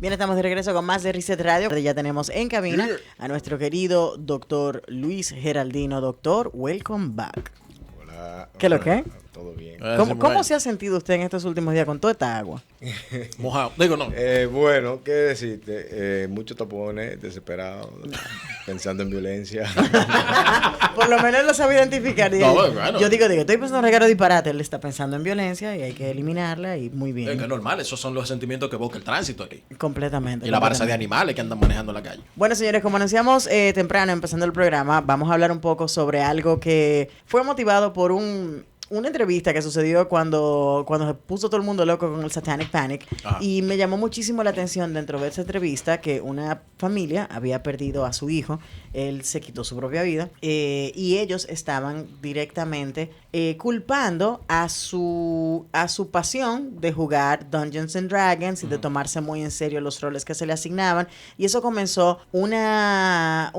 Bien, estamos de regreso con más de Reset Radio. Ya tenemos en cabina a nuestro querido doctor Luis Geraldino. Doctor, welcome back. Hola. ¿Qué es lo que? Todo bien. ¿Cómo se ha sentido usted en estos últimos días con toda esta agua? Mojado. Digo, no. Bueno, ¿qué decirte? Muchos tapones, desesperados, pensando en violencia. Por lo menos lo sabe identificar. No, bueno. Yo digo, estoy pensando en regalo disparate. Él está pensando en violencia y hay que eliminarla y muy bien. Es que es normal, esos son los sentimientos que evoca el tránsito aquí. Completamente. Y la barza de animales que andan manejando en la calle. Bueno, señores, como anunciamos temprano, empezando el programa, vamos a hablar un poco sobre algo que fue motivado por una entrevista que sucedió cuando se puso todo el mundo loco con el Satanic Panic. Ajá. Y me llamó muchísimo la atención dentro de esa entrevista que una familia había perdido a su hijo. Él se quitó su propia vida y ellos estaban directamente culpando a su pasión de jugar Dungeons and Dragons y de tomarse muy en serio los roles que se le asignaban. Y eso comenzó una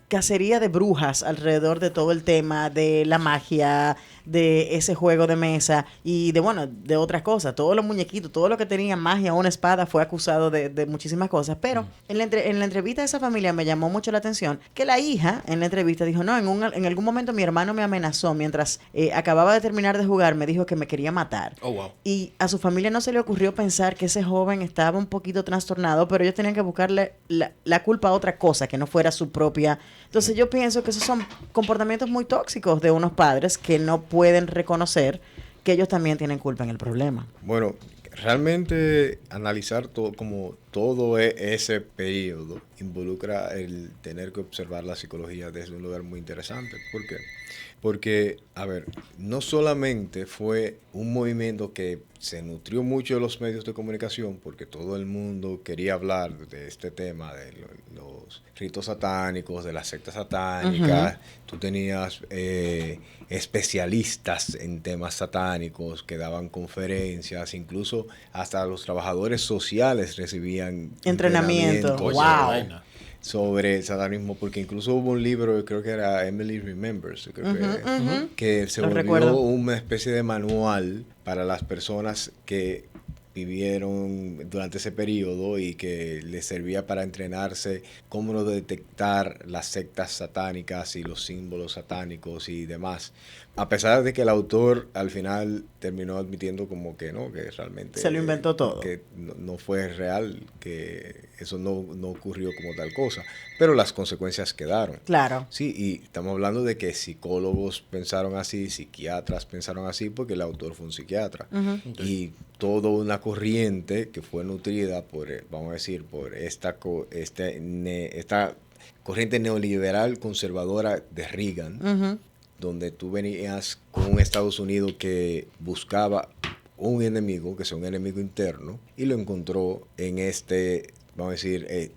cacería de brujas alrededor de todo el tema de la magia, de ese juego de mesa y de otras cosas. Todos los muñequitos, todo lo que tenía magia o una espada fue acusado de muchísimas cosas. Pero en la entrevista de esa familia me llamó mucho la atención que la hija en la entrevista dijo, no, en algún momento mi hermano me amenazó mientras acababa de terminar de jugar, me dijo que me quería matar. Oh, wow. Y a su familia no se le ocurrió pensar que ese joven estaba un poquito trastornado, pero ellos tenían que buscarle la culpa a otra cosa que no fuera su propia. Entonces yo pienso que esos son comportamientos muy tóxicos de unos padres que no pueden reconocer que ellos también tienen culpa en el problema. Bueno, realmente analizar todo ese periodo involucra el tener que observar la psicología desde un lugar muy interesante. ¿Por qué? Porque, a ver, no solamente fue un movimiento que se nutrió mucho de los medios de comunicación, porque todo el mundo quería hablar de este tema, de los ritos satánicos, de las sectas satánicas. Uh-huh. Tú tenías especialistas en temas satánicos que daban conferencias, incluso hasta los trabajadores sociales recibían entrenamiento. Wow. Sobre satanismo, porque incluso hubo un libro, creo que era Emily Remembers, que se volvió una especie de manual para las personas que vivieron durante ese periodo y que les servía para entrenarse cómo no detectar las sectas satánicas y los símbolos satánicos y demás. A pesar de que el autor al final terminó admitiendo como que no, que realmente se lo inventó todo, que no fue real, que eso no ocurrió como tal cosa, pero las consecuencias quedaron. Claro. Sí, y estamos hablando de que psicólogos pensaron así, psiquiatras pensaron así, porque el autor fue un psiquiatra. Uh-huh. Y toda una corriente que fue nutrida por, vamos a decir, por esta corriente neoliberal conservadora de Reagan, uh-huh, donde tú venías con un Estados Unidos que buscaba un enemigo, que sea un enemigo interno, y lo encontró en vamos a decir,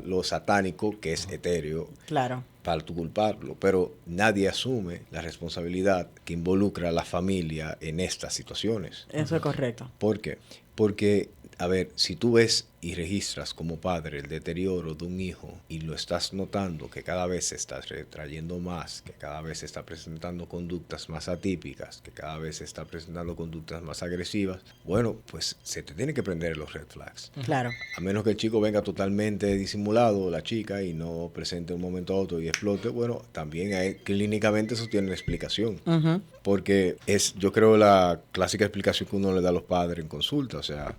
lo satánico, que es etéreo. Claro. Para tú culparlo, pero nadie asume la responsabilidad que involucra a la familia en estas situaciones. Eso es correcto. ¿Por qué? Porque, a ver, si tú ves y registras como padre el deterioro de un hijo y lo estás notando que cada vez se está retrayendo más, que cada vez se está presentando conductas más atípicas, que cada vez se está presentando conductas más agresivas, bueno, pues se te tiene que prender los red flags. Claro. A menos que el chico venga totalmente disimulado, la chica, y no presente un momento a otro y explote, bueno, también clínicamente eso tiene una explicación. Uh-huh. Porque es, yo creo, la clásica explicación que uno le da a los padres en consulta, o sea,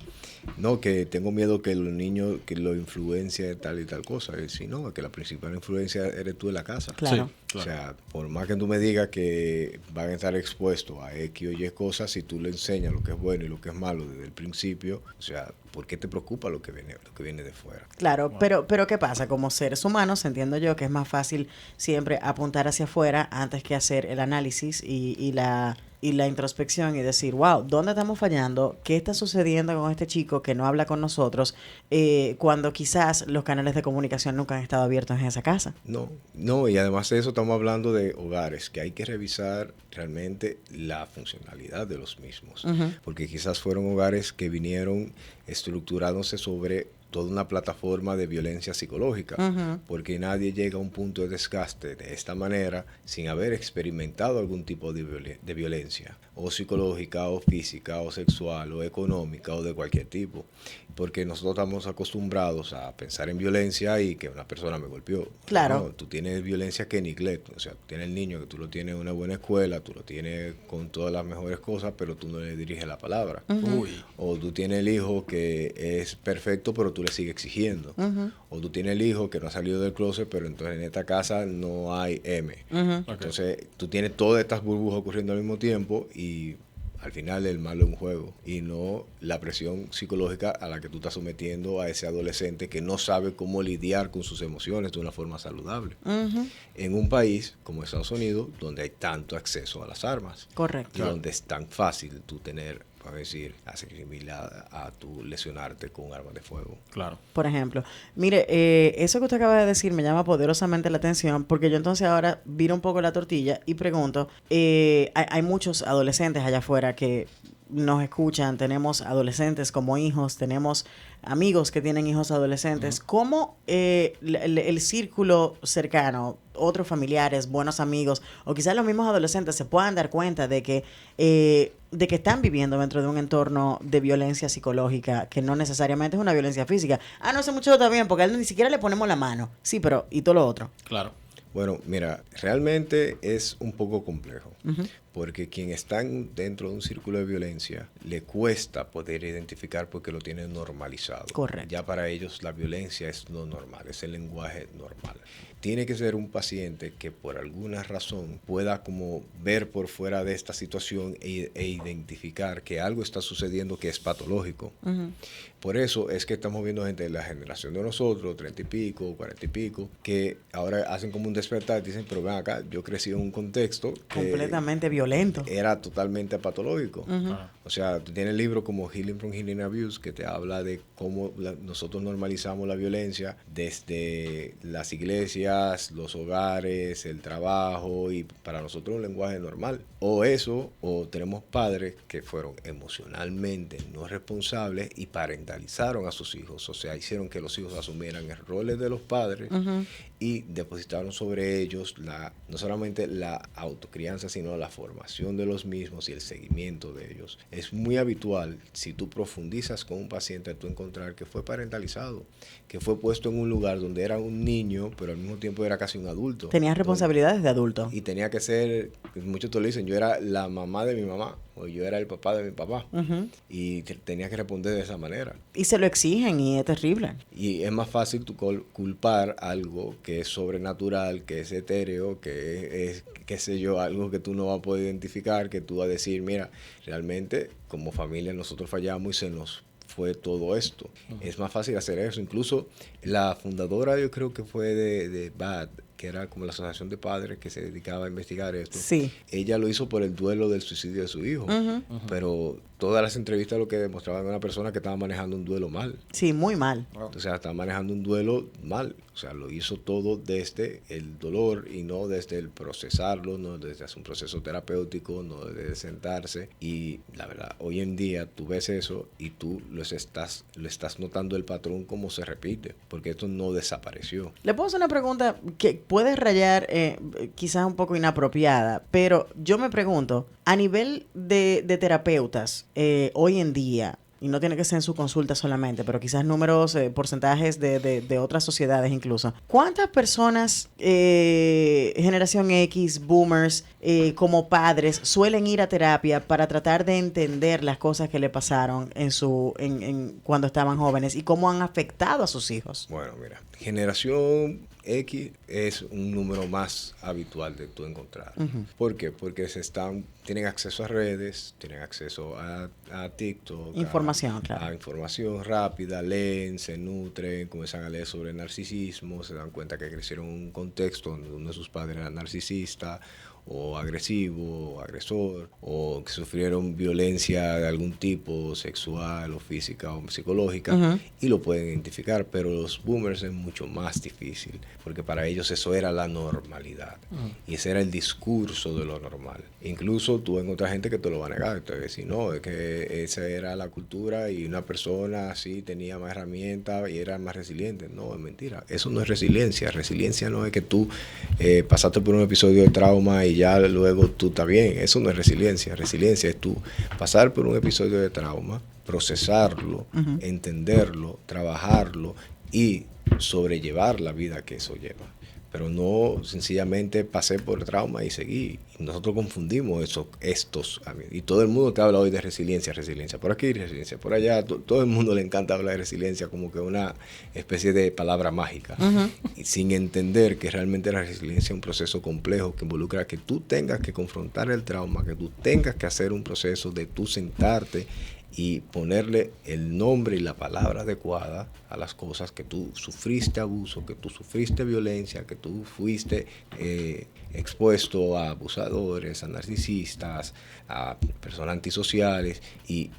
no, que tengo miedo que los niños, que lo influencia tal y tal cosa, sino que la principal influencia eres tú en la casa. Claro. Sí, claro. O sea, por más que tú me digas que van a estar expuestos a X o Y cosas, si tú le enseñas lo que es bueno y lo que es malo desde el principio, o sea, ¿por qué te preocupa lo que viene de fuera? Claro, wow. pero ¿qué pasa? Como seres humanos, entiendo yo que es más fácil siempre apuntar hacia afuera antes que hacer el análisis y la introspección y decir, wow, ¿dónde estamos fallando? ¿Qué está sucediendo con este chico que no habla con nosotros cuando quizás los canales de comunicación nunca han estado abiertos en esa casa? No, y además de eso estamos hablando de hogares, que hay que revisar realmente la funcionalidad de los mismos, uh-huh, porque quizás fueron hogares que vinieron estructurándose sobre toda una plataforma de violencia psicológica, porque nadie llega a un punto de desgaste de esta manera sin haber experimentado algún tipo de violencia, o psicológica, o física, o sexual, o económica, o de cualquier tipo. Porque nosotros estamos acostumbrados a pensar en violencia y que una persona me golpeó. Claro. No, tú tienes violencia que neglect, o sea, tú tienes el niño que tú lo tienes en una buena escuela, tú lo tienes con todas las mejores cosas, pero tú no le diriges la palabra. O tú tienes el hijo que es perfecto, pero tú le sigues exigiendo. O tú tienes el hijo que no ha salido del closet, pero entonces en esta casa no hay M. Entonces tú tienes todas estas burbujas ocurriendo al mismo tiempo y al final el malo es un juego y no la presión psicológica a la que tú estás sometiendo a ese adolescente que no sabe cómo lidiar con sus emociones de una forma saludable. En un país como Estados Unidos, donde hay tanto acceso a las armas. Correcto. Y donde es tan fácil tú tener, para decir, asequibilidad a tu lesionarte con armas de fuego. Claro. Por ejemplo, mire, eso que usted acaba de decir me llama poderosamente la atención porque yo entonces ahora viro un poco la tortilla y pregunto, hay muchos adolescentes allá afuera que nos escuchan, tenemos adolescentes como hijos, tenemos amigos que tienen hijos adolescentes. ¿Cómo el círculo cercano, otros familiares, buenos amigos, o quizás los mismos adolescentes se puedan dar cuenta de que están viviendo dentro de un entorno de violencia psicológica, que no necesariamente es una violencia física? Ah, no, ese muchacho está bien, porque a él ni siquiera le ponemos la mano. Sí, pero ¿y todo lo otro? Claro. Bueno, mira, realmente es un poco complejo, porque quien está dentro de un círculo de violencia le cuesta poder identificar porque lo tienen normalizado. Correcto. Ya para ellos la violencia es lo normal, es el lenguaje normal. Tiene que ser un paciente que por alguna razón pueda como ver por fuera de esta situación e identificar que algo está sucediendo que es patológico. Por eso es que estamos viendo gente de la generación de nosotros, 30 y pico, 40 y pico, que ahora hacen como un despertar y dicen, pero ven acá, yo crecí en un contexto que completamente violento. Era totalmente patológico. O sea, tú tienes libros como Healing from Healing Abuse que te habla de cómo nosotros normalizamos la violencia desde las iglesias, los hogares, el trabajo, y para nosotros un lenguaje normal. O eso, o tenemos padres que fueron emocionalmente no responsables y parentalizaron a sus hijos, o sea, hicieron que los hijos asumieran el roles de los padres y depositaron sobre ellos no solamente la autocrianza, sino la formación de los mismos y el seguimiento de ellos. Es muy habitual, si tú profundizas con un paciente, tú encontrar que fue parentalizado, que fue puesto en un lugar donde era un niño, pero al mismo tiempo era casi un adulto. Tenía responsabilidades de adulto. Y tenía que ser, muchos te lo dicen, yo era la mamá de mi mamá, o yo era el papá de mi papá. Y tenía que responder de esa manera. Y se lo exigen y es terrible. Y es más fácil tú culpar algo que es sobrenatural, que es etéreo, que es, qué sé yo, algo que tú no vas a poder identificar, que tú vas a decir, mira, realmente como familia nosotros fallamos y se nos fue todo esto. Es más fácil hacer eso. Incluso la fundadora, yo creo que fue de BAD, que era como la asociación de padres que se dedicaba a investigar esto. Sí. Ella lo hizo por el duelo del suicidio de su hijo. Pero todas las entrevistas lo que demostraban era una persona que estaba manejando un duelo mal. Sí, muy mal. O sea, estaba manejando un duelo mal. O sea, lo hizo todo desde el dolor y no desde el procesarlo, no desde hacer un proceso terapéutico, no desde sentarse. Y la verdad, hoy en día tú ves eso y tú lo estás notando el patrón como se repite, porque esto no desapareció. Le puedo hacer una pregunta que puede rayar quizás un poco inapropiada, pero yo me pregunto, a nivel de terapeutas, hoy en día, y no tiene que ser en su consulta solamente, pero quizás números, porcentajes de otras sociedades incluso. ¿Cuántas personas, generación X, boomers, como padres, suelen ir a terapia para tratar de entender las cosas que le pasaron cuando estaban jóvenes y cómo han afectado a sus hijos? Bueno, mira, generación X es un número más habitual de tú encontrar. ¿Por qué? Porque tienen acceso a redes, tienen acceso a TikTok. Información, claro. A información rápida, leen, se nutren, comienzan a leer sobre narcisismo, se dan cuenta que crecieron en un contexto donde uno de sus padres era narcisista, o agresivo, o agresor, o que sufrieron violencia de algún tipo, sexual o física o psicológica, y lo pueden identificar, pero los boomers es mucho más difícil, porque para ellos eso era la normalidad, y ese era el discurso de lo normal. Incluso tú encuentras gente que te lo va a negar, te va a decir, no, es que esa era la cultura y una persona así tenía más herramientas y era más resiliente. No, es mentira, eso no es resiliencia. Resiliencia no es que tú pasaste por un episodio de trauma y ya luego tú estás bien. Eso no es resiliencia. Resiliencia es tú pasar por un episodio de trauma, procesarlo, entenderlo, trabajarlo y sobrellevar la vida que eso lleva. Pero no sencillamente pasé por el trauma y seguí. Nosotros confundimos estos. Y todo el mundo te habla hoy de resiliencia. Por aquí resiliencia, por allá. Todo el mundo le encanta hablar de resiliencia como que una especie de palabra mágica. Y sin entender que realmente la resiliencia es un proceso complejo que involucra que tú tengas que confrontar el trauma, que tú tengas que hacer un proceso de tú sentarte y ponerle el nombre y la palabra adecuada a las cosas, que tú sufriste abuso, que tú sufriste violencia, que tú fuiste expuesto a abusadores, a narcisistas, a personas antisociales. Y,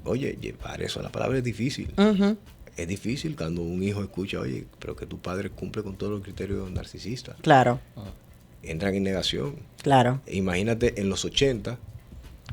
oye, llevar eso a la palabra es difícil. Es difícil cuando un hijo escucha, oye, pero que tu padre cumple con todos los criterios narcisistas. Claro. Entran en negación. Claro. Imagínate en los 80,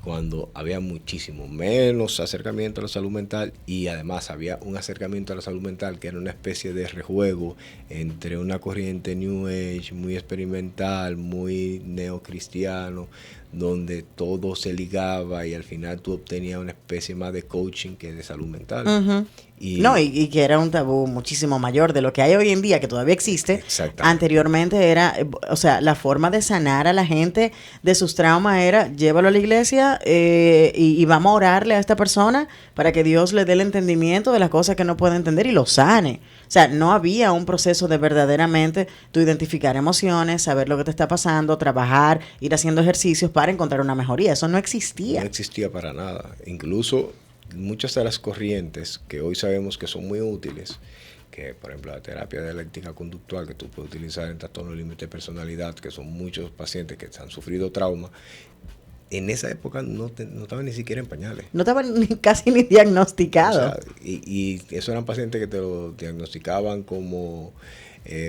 cuando había muchísimo menos acercamiento a la salud mental, y además había un acercamiento a la salud mental que era una especie de rejuego entre una corriente New Age muy experimental, muy neocristiano, donde todo se ligaba y al final tú obtenías una especie más de coaching que de salud mental. Y que era un tabú muchísimo mayor de lo que hay hoy en día, que todavía existe. Anteriormente era, o sea, la forma de sanar a la gente de sus traumas era, llévalo a la iglesia y vamos a orarle a esta persona para que Dios le dé el entendimiento de las cosas que no puede entender y lo sane. O sea, no había un proceso de verdaderamente tú identificar emociones, saber lo que te está pasando, trabajar, ir haciendo ejercicios para encontrar una mejoría. Eso no existía. No existía para nada. Incluso muchas de las corrientes que hoy sabemos que son muy útiles, que por ejemplo la terapia dialéctica conductual que tú puedes utilizar en trastorno límite de personalidad, que son muchos pacientes que han sufrido trauma, en esa época no estaban ni siquiera en pañales. No estaban casi ni diagnosticados. O sea, y esos eran pacientes que te lo diagnosticaban como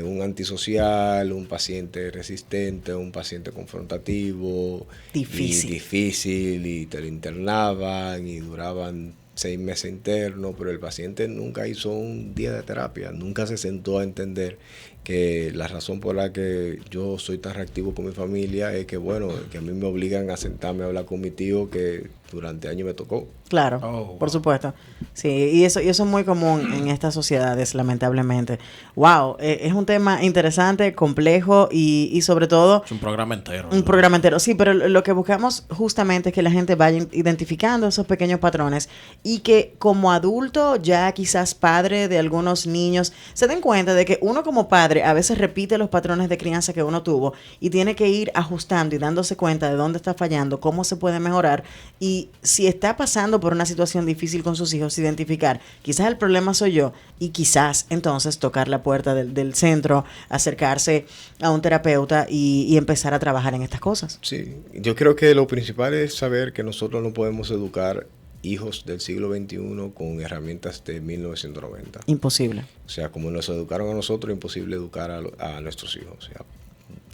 un antisocial, un paciente resistente, un paciente confrontativo. Difícil, y te lo internaban y duraban 6 meses internos, pero el paciente nunca hizo un día de terapia, nunca se sentó a entender que la razón por la que yo soy tan reactivo con mi familia es que, bueno, que a mí me obligan a sentarme a hablar con mi tío que durante años me tocó. Claro, por supuesto. Sí, y eso es muy común en estas sociedades, lamentablemente. Wow, es un tema interesante, complejo y sobre todo... Es un programa entero. Un programa entero, sí, pero lo que buscamos justamente es que la gente vaya identificando esos pequeños patrones y que como adulto, ya quizás padre de algunos niños, se den cuenta de que uno como padre a veces repite los patrones de crianza que uno tuvo y tiene que ir ajustando y dándose cuenta de dónde está fallando, cómo se puede mejorar, y si está pasando por una situación difícil con sus hijos, identificar, quizás el problema soy yo, y quizás entonces tocar la puerta del centro, acercarse a un terapeuta y empezar a trabajar en estas cosas. Sí, yo creo que lo principal es saber que nosotros no podemos educar hijos del siglo XXI con herramientas de 1990. Imposible. O sea, como nos educaron a nosotros, es imposible educar a nuestros hijos.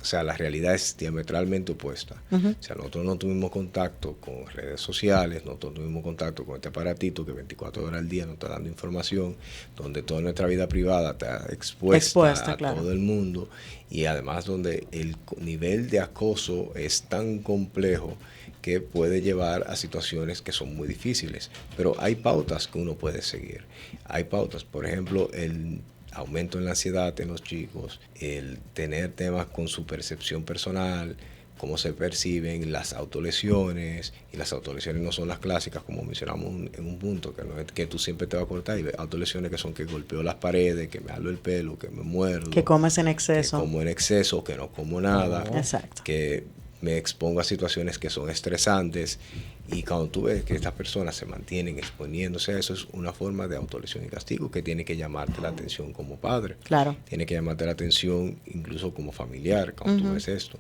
O sea, la realidad es diametralmente opuesta. O sea, nosotros no tuvimos contacto con redes sociales, nosotros tuvimos contacto con este aparatito que 24 horas al día nos está dando información, donde toda nuestra vida privada está expuesta a todo el mundo, y además donde el nivel de acoso es tan complejo que puede llevar a situaciones que son muy difíciles. Pero hay pautas que uno puede seguir. Hay pautas, por ejemplo, el aumento en la ansiedad en los chicos, el tener temas con su percepción personal, cómo se perciben las autolesiones, y las autolesiones no son las clásicas, como mencionamos en un punto, que no es que tú siempre te vas a cortar, y autolesiones que son que golpeo las paredes, que me jalo el pelo, que me muerdo, que comes en exceso, que como en exceso, que no como nada, exacto, que me expongo a situaciones que son estresantes. Y cuando tú ves que estas personas se mantienen exponiéndose a eso, es una forma de autolesión y castigo que tiene que llamarte la atención como padre. Claro. Tiene que llamarte la atención incluso como familiar cuando tú ves esto.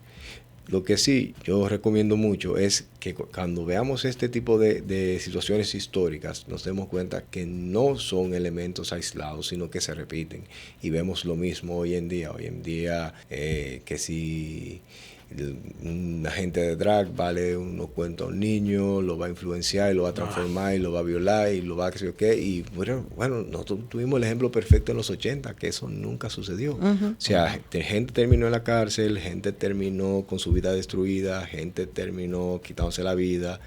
Lo que sí yo recomiendo mucho es que cuando veamos este tipo de situaciones históricas nos demos cuenta que no son elementos aislados, sino que se repiten. Y vemos lo mismo hoy en día. Hoy en día que si un agente de drag vale unos cuentos a un niño, lo va a influenciar y lo va a transformar y lo va a violar y lo va a que sé yo qué. Y bueno, nosotros tuvimos el ejemplo perfecto en los 80, que eso nunca sucedió. O sea, gente terminó en la cárcel, gente terminó con su vida destruida, gente terminó quitándose la vida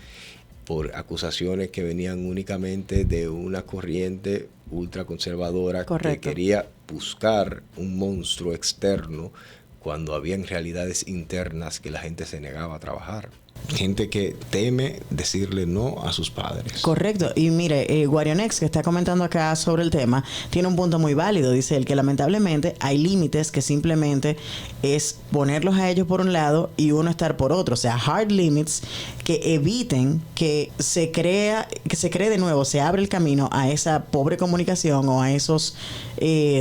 por acusaciones que venían únicamente de una corriente ultraconservadora que quería buscar un monstruo externo cuando habían realidades internas que la gente se negaba a trabajar. Gente que teme decirle no a sus padres. Correcto. Y mire, Guarionex, que está comentando acá sobre el tema, tiene un punto muy válido. Dice él que lamentablemente hay límites que simplemente es ponerlos a ellos por un lado y uno estar por otro. O sea, hard limits que eviten que se cree de nuevo, se abre el camino a esa pobre comunicación o a esos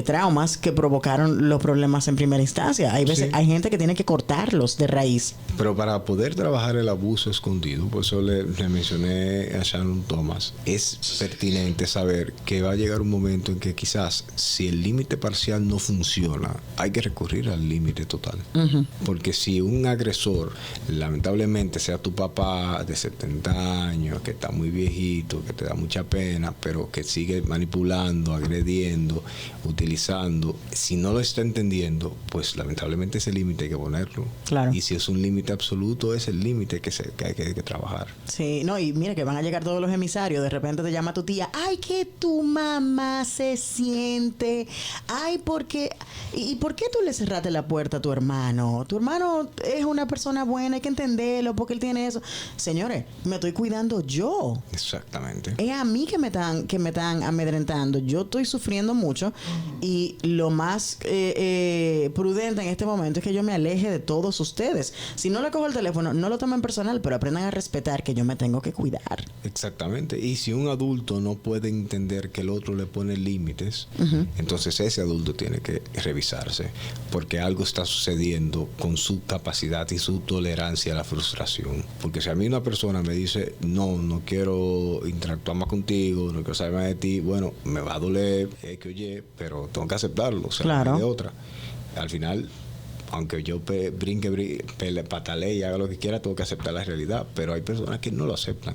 traumas que provocaron los problemas en primera instancia. Hay veces, hay gente que tiene que cortarlos de raíz. Pero para poder trabajar el abuso escondido, por eso le mencioné a Shannon Thomas, es pertinente saber que va a llegar un momento en que quizás si el límite parcial no funciona, hay que recurrir al límite total. Porque si un agresor, lamentablemente sea tu papá de 70 años, que está muy viejito, que te da mucha pena, pero que sigue manipulando, agrediendo, utilizando, si no lo está entendiendo, pues lamentablemente ese límite hay que ponerlo. Claro. Y si es un límite absoluto, es el límite que hay que trabajar. Sí, no, y mira que van a llegar todos los emisarios. De repente te llama tu tía, ay, que tu mamá se siente, ay, ¿y por qué tú le cerraste la puerta a tu hermano? Tu hermano es una persona buena, hay que entenderlo porque él tiene eso. Señores, me estoy cuidando yo. Exactamente. Es a mí que me están amedrentando. Yo estoy sufriendo mucho y lo más prudente en este momento es que yo me aleje de todos ustedes. Si no le cojo el teléfono, no lo tomen personal, pero aprendan a respetar que yo me tengo que cuidar. Exactamente. Y si un adulto no puede entender que el otro le pone límites, entonces ese adulto tiene que revisarse, porque algo está sucediendo con su capacidad y su tolerancia a la frustración. Porque si a mí una persona me dice, no quiero interactuar más contigo, no quiero saber más de ti, bueno, me va a doler, que oye, pero tengo que aceptarlo, o sea, claro. No hay de otra. Al final, aunque yo patalee y haga lo que quiera, tengo que aceptar la realidad. Pero hay personas que no lo aceptan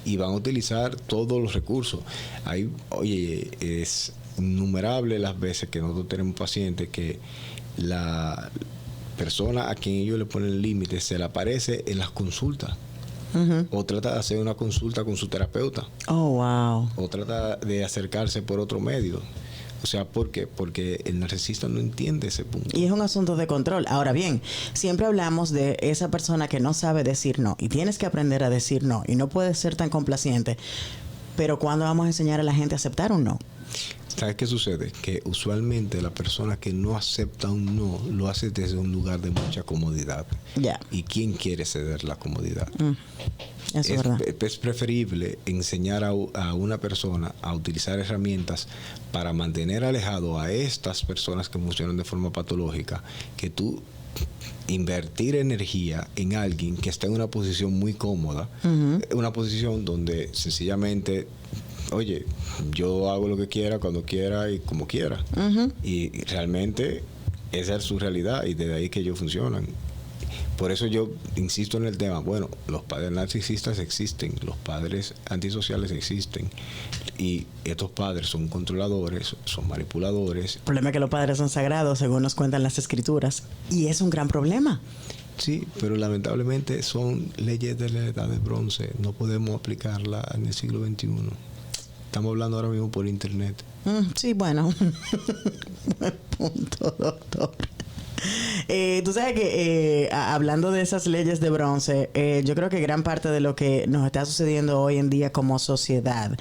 y van a utilizar todos los recursos. Es innumerable las veces que nosotros tenemos pacientes que la persona a quien ellos le ponen límites se le aparece en las consultas. O trata de hacer una consulta con su terapeuta. Oh, wow. O trata de acercarse por otro medio. O sea, ¿por qué? Porque el narcisista no entiende ese punto. Y es un asunto de control. Ahora bien, siempre hablamos de esa persona que no sabe decir no. Y tienes que aprender a decir no. Y no puedes ser tan complaciente. Pero ¿cuándo vamos a enseñar a la gente a aceptar un no? ¿Sabes qué sucede? Que usualmente la persona que no acepta un no lo hace desde un lugar de mucha comodidad. Yeah. ¿Y quién quiere ceder la comodidad? Eso es verdad. Es preferible enseñar a una persona a utilizar herramientas para mantener alejado a estas personas que funcionan de forma patológica, que tú invertir energía en alguien que está en una posición muy cómoda, una posición donde sencillamente, oye, yo hago lo que quiera, cuando quiera y como quiera. Y realmente esa es su realidad y desde ahí que ellos funcionan. Por eso yo insisto en el tema. Bueno, los padres narcisistas existen, los padres antisociales existen. Y estos padres son controladores, son manipuladores. El problema es que los padres son sagrados, según nos cuentan las escrituras. Y es un gran problema. Sí, pero lamentablemente son leyes de la edad de bronce. No podemos aplicarla en el siglo XXI. Estamos hablando ahora mismo por internet. Sí, bueno. Buen punto, doctor. Tú sabes que hablando de esas leyes de bronce, yo creo que gran parte de lo que nos está sucediendo hoy en día como sociedad,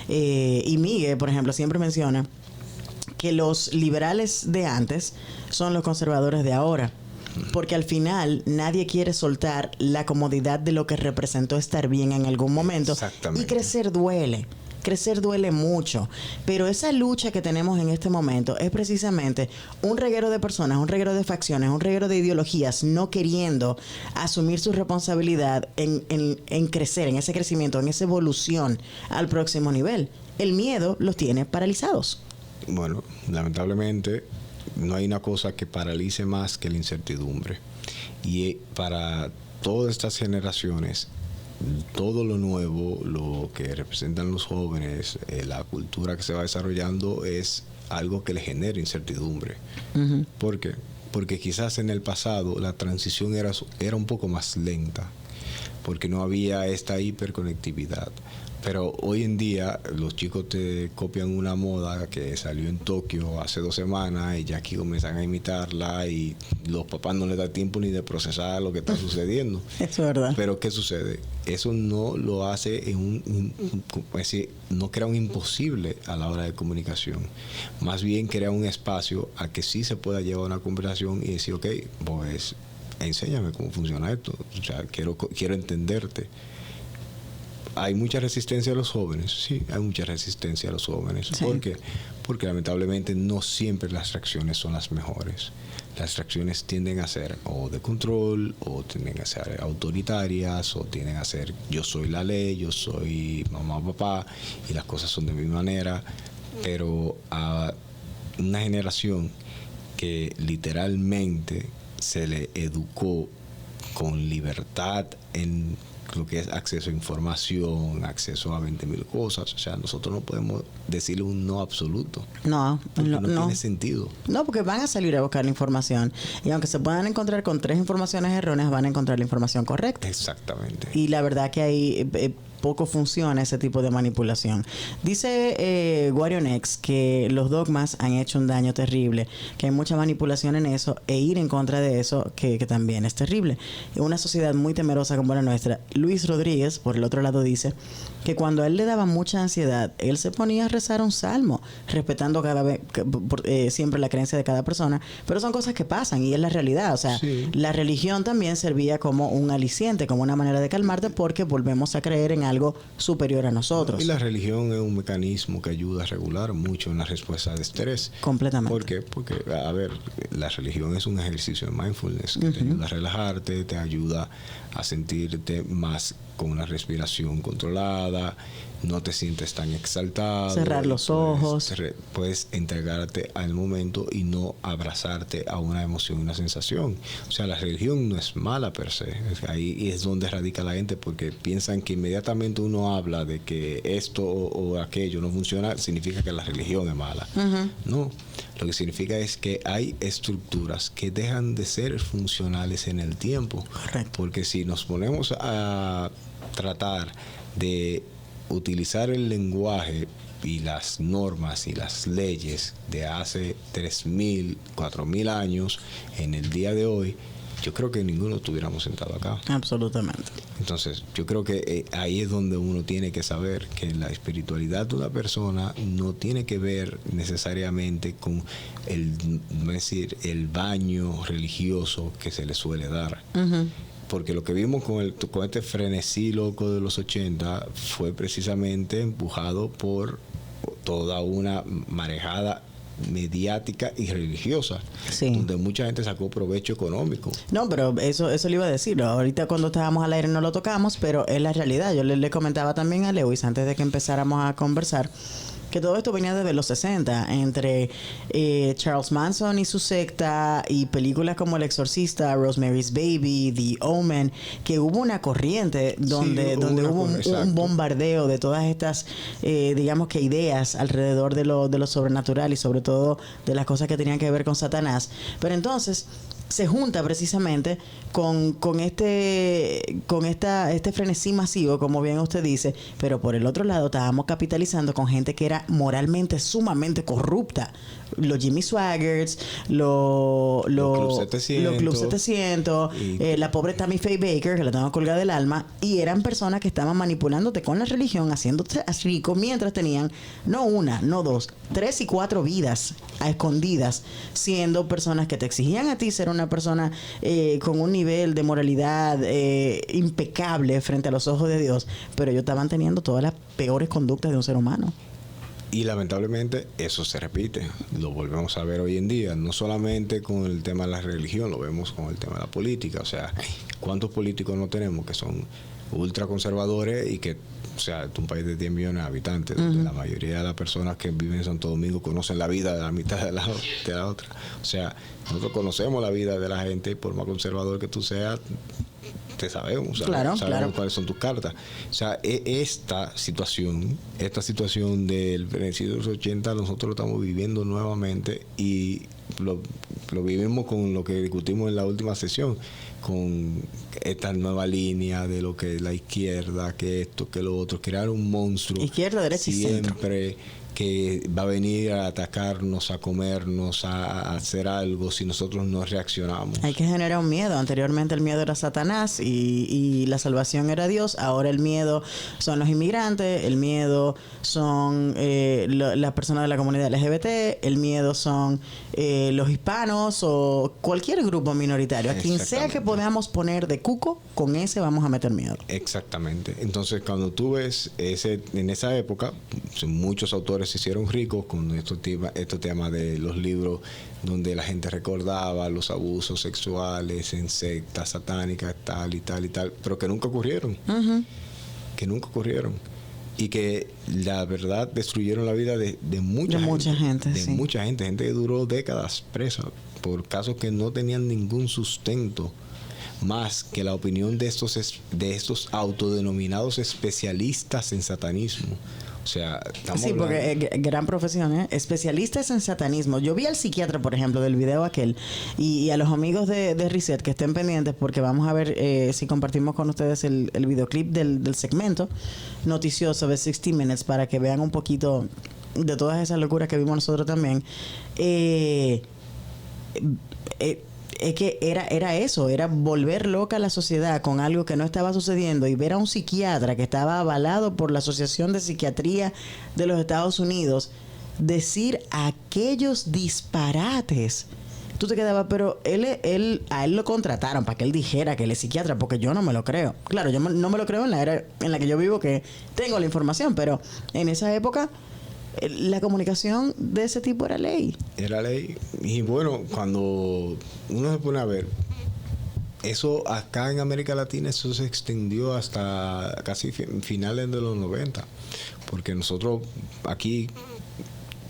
y Miguel, por ejemplo, siempre menciona que los liberales de antes son los conservadores de ahora. Porque al final nadie quiere soltar la comodidad de lo que representó estar bien en algún momento. Y crecer duele. crecer duele mucho, pero esa lucha que tenemos en este momento es precisamente un reguero de personas, un reguero de facciones, un reguero de ideologías no queriendo asumir su responsabilidad en crecer, en ese crecimiento, en esa evolución al próximo nivel. El miedo los tiene paralizados. Bueno, lamentablemente no hay una cosa que paralice más que la incertidumbre. Y para todas estas generaciones, todo lo nuevo, lo que representan los jóvenes, la cultura que se va desarrollando es algo que le genera incertidumbre. Uh-huh. ¿Por qué? Porque quizás en el pasado la transición era un poco más lenta, porque no había esta hiperconectividad. Pero hoy en día los chicos te copian una moda que salió en Tokio hace 2 semanas y ya aquí comienzan a imitarla y los papás no les da tiempo ni de procesar lo que está sucediendo. Eso es verdad. Pero ¿qué sucede? Eso no lo hace no crea un imposible a la hora de comunicación. Más bien crea un espacio a que sí se pueda llevar una conversación y decir, ok, pues enséñame cómo funciona esto. O sea, quiero entenderte. ¿Hay mucha resistencia a los jóvenes? Sí, hay mucha resistencia a los jóvenes. Sí. ¿Por qué? Porque lamentablemente no siempre las reacciones son las mejores. Las reacciones tienden a ser o de control, o tienden a ser autoritarias, o tienden a ser yo soy la ley, yo soy mamá o papá, y las cosas son de mi manera. Pero a una generación que literalmente se le educó con libertad en lo que es acceso a información, acceso a 20,000 cosas. O sea, nosotros no podemos decirle un no absoluto. No tiene sentido. No, porque van a salir a buscar la información. Y aunque se puedan encontrar con 3 informaciones erróneas, van a encontrar la información correcta. Exactamente. Y la verdad que hay poco funciona ese tipo de manipulación. Dice Guarionex que los dogmas han hecho un daño terrible, que hay mucha manipulación en eso, e ir en contra de eso que también es terrible. En una sociedad muy temerosa como la nuestra, Luis Rodríguez, por el otro lado, dice que cuando a él le daba mucha ansiedad, él se ponía a rezar un salmo, respetando siempre la creencia de cada persona, pero son cosas que pasan y es la realidad. O sea, sí. La religión también servía como un aliciente, como una manera de calmarte, porque volvemos a creer en algo superior a nosotros. Y la religión es un mecanismo que ayuda a regular mucho en la respuesta de estrés. Completamente. ¿Por qué? Porque, a ver, la religión es un ejercicio de mindfulness que te ayuda a relajarte, te ayuda a sentirte más con una respiración controlada, no te sientes tan exaltado. Cerrar los ojos. Puedes entregarte al momento y no abrazarte a una emoción, una sensación. O sea, la religión no es mala per se. Ahí es donde radica la gente, porque piensan que inmediatamente uno habla de que esto o aquello no funciona, significa que la religión es mala. Uh-huh. No, lo que significa es que hay estructuras que dejan de ser funcionales en el tiempo. Correcto. Porque si nos ponemos a tratar de utilizar el lenguaje y las normas y las leyes de hace 3,000, 4,000 años en el día de hoy, yo creo que ninguno estuviéramos sentados acá. Absolutamente. Entonces, yo creo que ahí es donde uno tiene que saber que la espiritualidad de una persona no tiene que ver necesariamente con el baño religioso que se le suele dar. Uh-huh. Porque lo que vimos con este frenesí loco de los 80 fue precisamente empujado por toda una marejada mediática y religiosa, sí, donde mucha gente sacó provecho económico. No, pero eso le iba a decir. Ahorita cuando estábamos al aire no lo tocamos, pero es la realidad. Yo le comentaba también a Lewis antes de que empezáramos a conversar que todo esto venía desde los 60, entre Charles Manson y su secta y películas como El Exorcista, Rosemary's Baby, The Omen, que hubo una corriente donde hubo un bombardeo de todas estas, digamos que ideas alrededor de lo sobrenatural y sobre todo de las cosas que tenían que ver con Satanás. Pero entonces se junta precisamente con este frenesí masivo, como bien usted dice, pero por el otro lado estábamos capitalizando con gente que era moralmente sumamente corrupta. los Jimmy Swaggarts, los Club 700, la pobre Tammy Faye Baker, que la tengo colgada del alma, y eran personas que estaban manipulándote con la religión, haciéndote rico, mientras tenían no una, no dos, 3 y 4 vidas a escondidas, siendo personas que te exigían a ti ser una persona con un nivel de moralidad impecable frente a los ojos de Dios, pero ellos estaban teniendo todas las peores conductas de un ser humano. Y lamentablemente eso se repite, lo volvemos a ver hoy en día, no solamente con el tema de la religión, lo vemos con el tema de la política. O sea, ¿cuántos políticos no tenemos que son ultraconservadores y que, o sea, es un país de 10 millones de habitantes, donde la mayoría de las personas que viven en Santo Domingo conocen la vida de la mitad de la otra? O sea, nosotros conocemos la vida de la gente y por más conservador que tú seas, te sabemos, sabemos cuáles son tus cartas. O sea, esta situación del principio de los 80 nosotros lo estamos viviendo nuevamente y lo vivimos con lo que discutimos en la última sesión, con esta nueva línea de lo que es la izquierda, que esto, que lo otro, crear un monstruo izquierda, derecha y centro, siempre que va a venir a atacarnos, a comernos, a hacer algo si nosotros no reaccionamos. Hay que generar un miedo. Anteriormente el miedo era Satanás y la salvación era Dios. Ahora el miedo son los inmigrantes, el miedo son las personas de la comunidad LGBT, el miedo son los hispanos o cualquier grupo minoritario. A quien sea que podamos poner de cuco, con ese vamos a meter miedo. Exactamente. Entonces cuando tú ves en esa época, muchos autores se hicieron ricos con estos temas de los libros donde la gente recordaba los abusos sexuales en sectas satánicas, tal y tal y tal, pero que nunca ocurrieron. Que nunca ocurrieron. Y que la verdad destruyeron la vida de mucha gente. Mucha gente que duró décadas presa por casos que no tenían ningún sustento más que la opinión de estos autodenominados especialistas en satanismo. O sea, sí, porque gran profesión, especialistas en satanismo. Yo vi al psiquiatra, por ejemplo, del video aquel, y a los amigos de Reset que estén pendientes, porque vamos a ver si compartimos con ustedes el videoclip del segmento noticioso de 60 Minutes para que vean un poquito de todas esas locuras que vimos nosotros también. Es que era eso, era volver loca a la sociedad con algo que no estaba sucediendo, y ver a un psiquiatra que estaba avalado por la Asociación de Psiquiatría de los Estados Unidos decir aquellos disparates. Tú te quedabas, pero a él lo contrataron para que él dijera que él es psiquiatra, porque yo no me lo creo. Claro, yo no me lo creo en la era en la que yo vivo, que tengo la información, pero en esa época la comunicación de ese tipo era ley. Era ley. Y bueno, cuando uno se pone a ver, eso acá en América Latina, eso se extendió hasta casi finales de los 90. Porque nosotros aquí,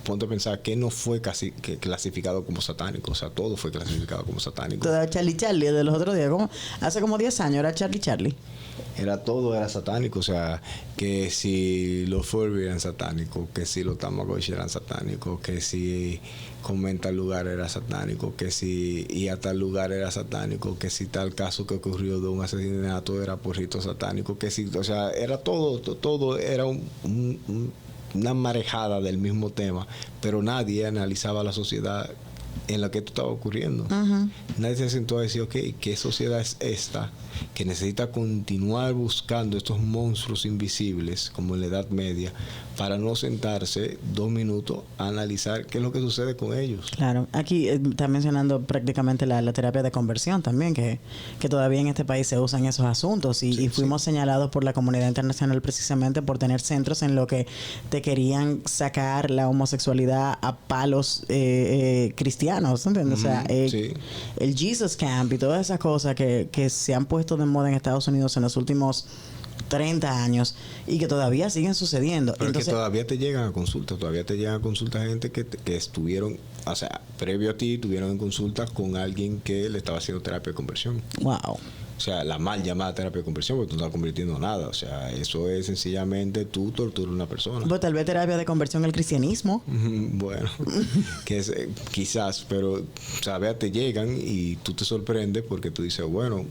ponte a pensar que no fue casi que clasificado como satánico. O sea, todo fue clasificado como satánico. Todo Charlie de los otros días, hace como 10 años era Charlie. Todo era satánico. O sea, que si los Furby eran satánicos, que si los Tamagotchi eran satánicos, que si comer en tal lugar era satánico, que si ir a tal lugar era satánico, que si tal caso que ocurrió de un asesinato era por rito satánico, que si, o sea, era todo era una marejada del mismo tema, pero nadie analizaba la sociedad en la que esto estaba ocurriendo. Nadie se sentó a decir, ok, ¿qué sociedad es esta que necesita continuar buscando estos monstruos invisibles como en la Edad Media, para no sentarse 2 minutos a analizar qué es lo que sucede con ellos? Claro, aquí está mencionando prácticamente la terapia de conversión también, que todavía en este país se usan esos asuntos, y fuimos señalados por la comunidad internacional precisamente por tener centros en lo que te querían sacar la homosexualidad a palos cristianos, ¿entiendes? O sea, el Jesus Camp y todas esas cosas que se han puesto de moda en Estados Unidos en los últimos 30 años y que todavía siguen sucediendo. Pero entonces, que todavía te llegan a consultas, gente que estuvieron, o sea, previo a ti, tuvieron en consulta con alguien que le estaba haciendo terapia de conversión. Wow. O sea, la mal llamada terapia de conversión, porque tú no estás convirtiendo nada. O sea, eso es sencillamente tú torturas a una persona. Pues tal vez terapia de conversión al cristianismo. Bueno, que es, quizás, pero, o sea, te llegan y tú te sorprendes porque tú dices, bueno,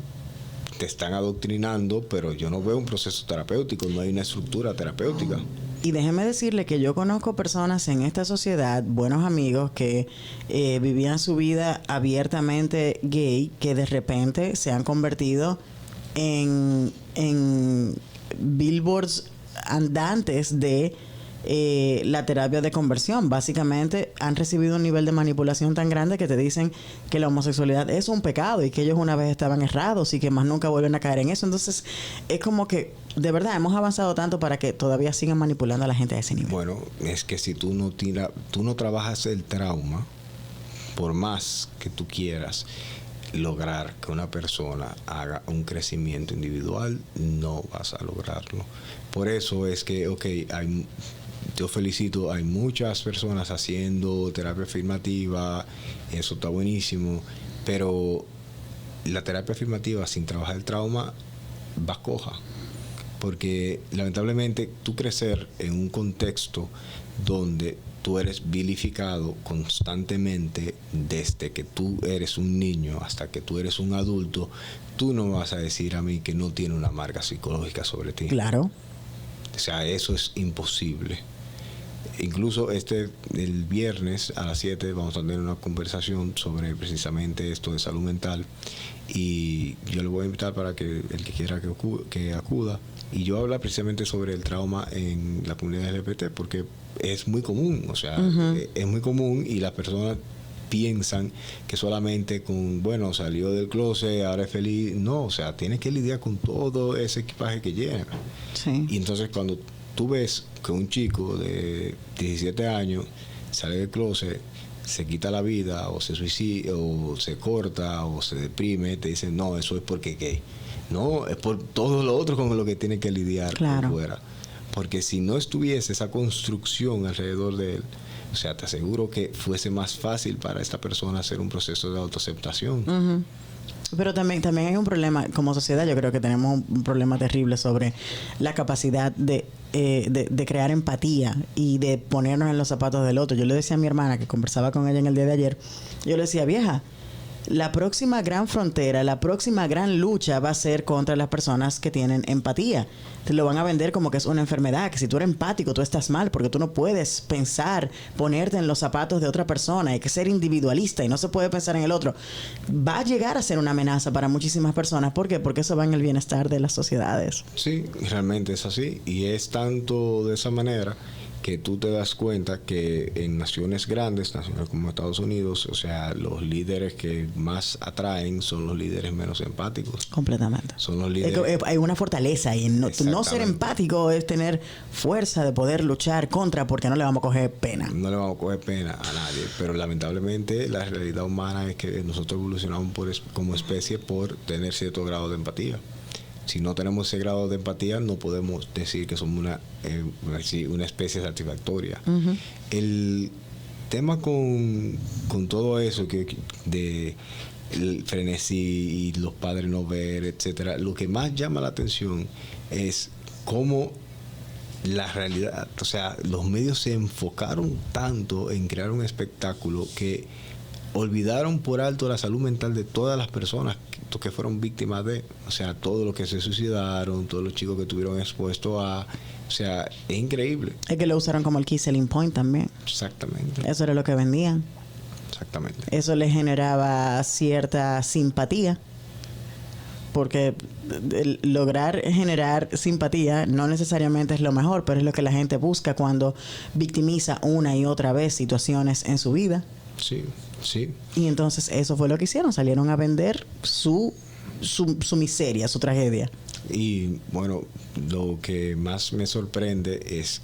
te están adoctrinando, pero yo no veo un proceso terapéutico, no hay una estructura terapéutica. Y déjeme decirle que yo conozco personas en esta sociedad, buenos amigos, que vivían su vida abiertamente gay, que de repente se han convertido en billboards andantes de la terapia de conversión. Básicamente han recibido un nivel de manipulación tan grande que te dicen que la homosexualidad es un pecado y que ellos una vez estaban errados y que más nunca vuelven a caer en eso. Entonces es como que de verdad hemos avanzado tanto para que todavía sigan manipulando a la gente a ese nivel. Bueno, es que si tú no trabajas el trauma, por más que tú quieras lograr que una persona haga un crecimiento individual, no vas a lograrlo. Por eso es que, yo felicito, hay muchas personas haciendo terapia afirmativa, eso está buenísimo, pero la terapia afirmativa sin trabajar el trauma va coja, porque lamentablemente tú crecer en un contexto donde tú eres vilificado constantemente desde que tú eres un niño hasta que tú eres un adulto, tú no vas a decir a mí que no tiene una marca psicológica sobre ti. Claro. O sea, eso es imposible. Incluso el viernes a las 7 vamos a tener una conversación sobre precisamente esto de salud mental, y yo le voy a invitar para que el que quiera que acuda, y yo hablo precisamente sobre el trauma en la comunidad LGBT, porque es muy común, o sea, es muy común, y las personas piensan que solamente con, bueno, salió del closet, ahora es feliz. No, o sea, tienes que lidiar con todo ese equipaje que lleva. Sí. Y entonces cuando tú ves que un chico de 17 años sale del closet, se quita la vida, o se suicida, o se corta, o se deprime, te dicen, no, eso es porque es gay. No, es por todo lo otro con lo que tiene que lidiar por fuera. Porque si no estuviese esa construcción alrededor de él, o sea, te aseguro que fuese más fácil para esta persona hacer un proceso de autoaceptación. Pero también hay un problema como sociedad. Yo creo que tenemos un problema terrible sobre la capacidad de crear empatía y de ponernos en los zapatos del otro. Yo le decía a mi hermana, que conversaba con ella en el día de ayer, yo le decía, vieja, la próxima gran frontera, la próxima gran lucha va a ser contra las personas que tienen empatía. Te lo van a vender como que es una enfermedad, que si tú eres empático tú estás mal, porque tú no puedes pensar, ponerte en los zapatos de otra persona. Hay que ser individualista y no se puede pensar en el otro. Va a llegar a ser una amenaza para muchísimas personas. ¿Por qué? Porque eso va en el bienestar de las sociedades. Sí, realmente es así, y es tanto de esa manera que tú te das cuenta que en naciones grandes, naciones como Estados Unidos, o sea, los líderes que más atraen son los líderes menos empáticos. Completamente. Son los líderes. Hay una fortaleza y no ser empático es tener fuerza de poder luchar contra, porque no le vamos a coger pena. No le vamos a coger pena a nadie, pero lamentablemente la realidad humana es que nosotros evolucionamos como especie por tener cierto grado de empatía. Si no tenemos ese grado de empatía, no podemos decir que somos una especie satisfactoria. El tema con todo eso de el frenesí y los padres no ver, etcétera, lo que más llama la atención es cómo la realidad, o sea, los medios se enfocaron tanto en crear un espectáculo que olvidaron por alto la salud mental de todas las personas que fueron víctimas de, o sea, todos los que se suicidaron, todos los chicos que estuvieron expuestos a, o sea, es increíble. Es que lo usaron como el key selling point también. Exactamente. Eso era lo que vendían. Exactamente. Eso le generaba cierta simpatía, porque lograr generar simpatía no necesariamente es lo mejor, pero es lo que la gente busca cuando victimiza una y otra vez situaciones en su vida. Sí, sí. Y entonces eso fue lo que hicieron. Salieron a vender su miseria, su tragedia. Y bueno, lo que más me sorprende es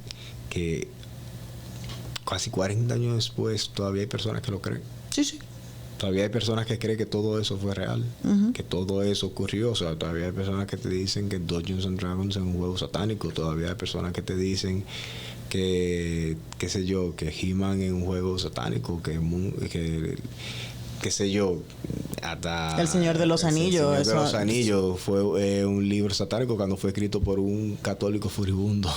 que casi 40 años después todavía hay personas que lo creen. Sí, sí. Todavía hay personas que creen que todo eso fue real, que todo eso ocurrió. O sea, todavía hay personas que te dicen que Dungeons and Dragons es un juego satánico. Todavía hay personas que te dicen que, qué sé yo, que He-Man es un juego satánico, que qué sé yo, hasta El Señor de los Anillos. El Señor de los Anillos fue un libro satánico cuando fue escrito por un católico furibundo.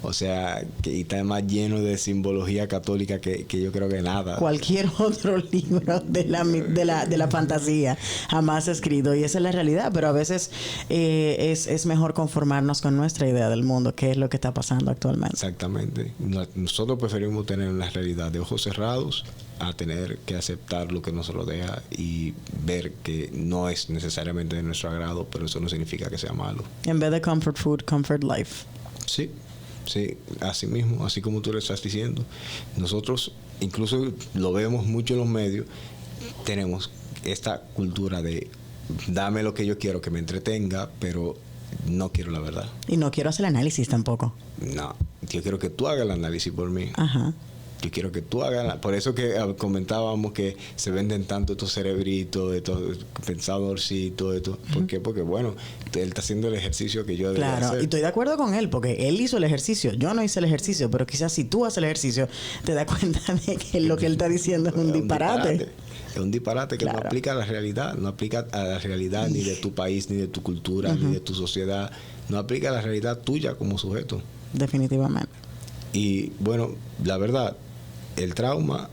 O sea, y está más lleno de simbología católica que yo creo que nada. Cualquier otro libro de la fantasía jamás escrito. Y esa es la realidad. Pero a veces es mejor conformarnos con nuestra idea del mundo, que es lo que está pasando actualmente. Exactamente. Nosotros preferimos tener una realidad de ojos cerrados a tener que aceptar lo que nos rodea y ver que no es necesariamente de nuestro agrado, pero eso no significa que sea malo. En vez de comfort food, comfort life. Sí. Sí, así mismo, así como tú le estás diciendo. Nosotros, incluso lo vemos mucho en los medios, tenemos esta cultura de dame lo que yo quiero, que me entretenga, pero no quiero la verdad. Y no quiero hacer el análisis tampoco. No, yo quiero que tú hagas el análisis por mí. Ajá. Yo quiero que tú hagas... Por eso que comentábamos que se venden tanto estos cerebritos, estos pensadorcitos, estos... ¿Por qué? Porque, bueno, él está haciendo el ejercicio que yo debería hacer. Claro, y estoy de acuerdo con él, porque él hizo el ejercicio. Yo no hice el ejercicio, pero quizás si tú haces el ejercicio, te das cuenta de que lo que él está diciendo es un disparate. Es un disparate que no aplica a la realidad. No aplica a la realidad ni de tu país, ni de tu cultura, ni de tu sociedad. No aplica a la realidad tuya como sujeto. Definitivamente. Y, bueno, la verdad... El trauma,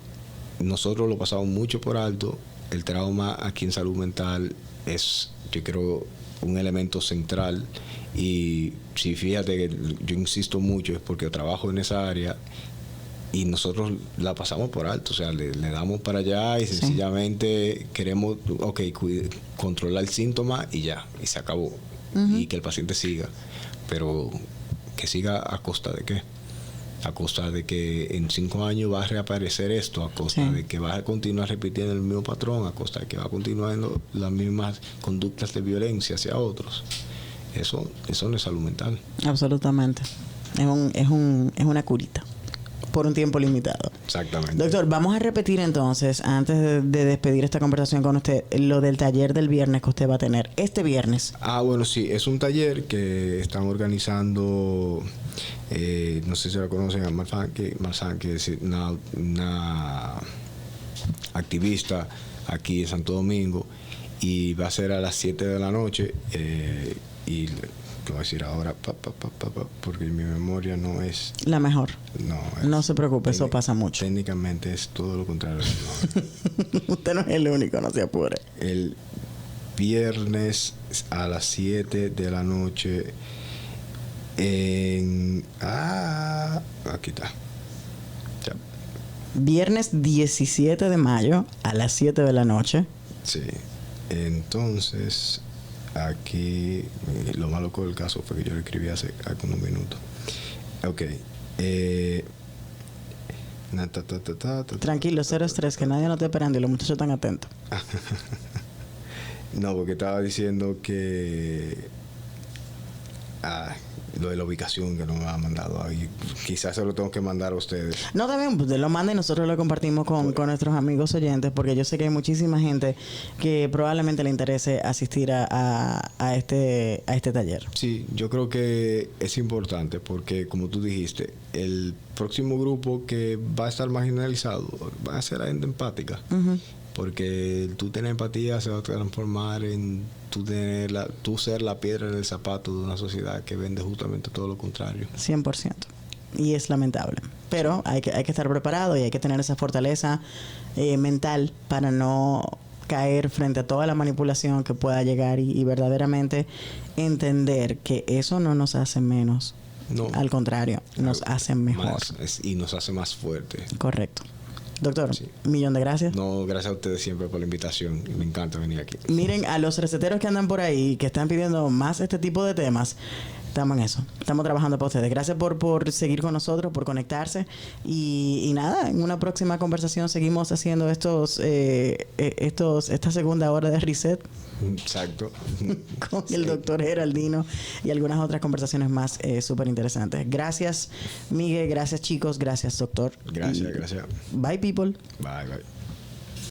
nosotros lo pasamos mucho por alto. El trauma aquí en salud mental es, yo creo, un elemento central. Y si fíjate que yo insisto mucho, es porque trabajo en esa área y nosotros la pasamos por alto. O sea, le damos para allá y sencillamente queremos, controlar el síntoma y ya, y se acabó. Y que el paciente siga. Pero que siga a costa de qué. A costa de que en 5 años va a reaparecer esto, a costa de que vas a continuar repitiendo el mismo patrón, a costa de que va a continuar las mismas conductas de violencia hacia otros. Eso no es salud mental. Absolutamente. Es una curita por un tiempo limitado. Exactamente. Doctor, vamos a repetir entonces, antes de despedir esta conversación con usted, lo del taller del viernes que usted va a tener este viernes. Bueno, sí, es un taller que están organizando, no sé si la conocen, a Marsan, que es una activista aquí en Santo Domingo, y va a ser a las 7 de la noche, y lo voy a decir ahora, porque mi memoria no es la mejor. No se preocupe, eso pasa mucho. Técnicamente es todo lo contrario. Usted no es el único, no se apure. El viernes a las 7 de la noche aquí está. Ya. Viernes 17 de mayo a las 7 de la noche. Sí. Entonces, aquí lo malo con el caso fue que yo lo escribí hace algunos minutos. Ok. Tranquilo, cero estrés, que nadie nos está esperando y los muchachos están atentos. No, porque estaba diciendo que lo de la ubicación que no me ha mandado ahí, quizás se lo tengo que mandar a ustedes. No, también usted lo manda y nosotros lo compartimos con nuestros amigos oyentes, porque yo sé que hay muchísima gente que probablemente le interese asistir a este taller. Sí, yo creo que es importante porque, como tú dijiste, el próximo grupo que va a estar marginalizado va a ser la gente empática. Porque tú tener empatía se va a transformar en tú ser la piedra en el zapato de una sociedad que vende justamente todo lo contrario. 100%. Y es lamentable. Pero hay que estar preparado y hay que tener esa fortaleza mental para no caer frente a toda la manipulación que pueda llegar y verdaderamente entender que eso no nos hace menos. No. Al contrario, nos hace mejor. Y nos hace más fuertes. Correcto. Doctor, millón de gracias. No, gracias a ustedes siempre por la invitación. Me encanta venir aquí. Miren, a los receteros que andan por ahí, que están pidiendo más este tipo de temas, estamos en eso. Estamos trabajando para ustedes. Gracias por seguir con nosotros, por conectarse. Y nada, en una próxima conversación seguimos haciendo esta segunda hora de Reset. Exacto. Con el doctor Geraldino y algunas otras conversaciones más súper interesantes. Gracias, Miguel. Gracias, chicos. Gracias, doctor. Gracias. Bye, people. Bye.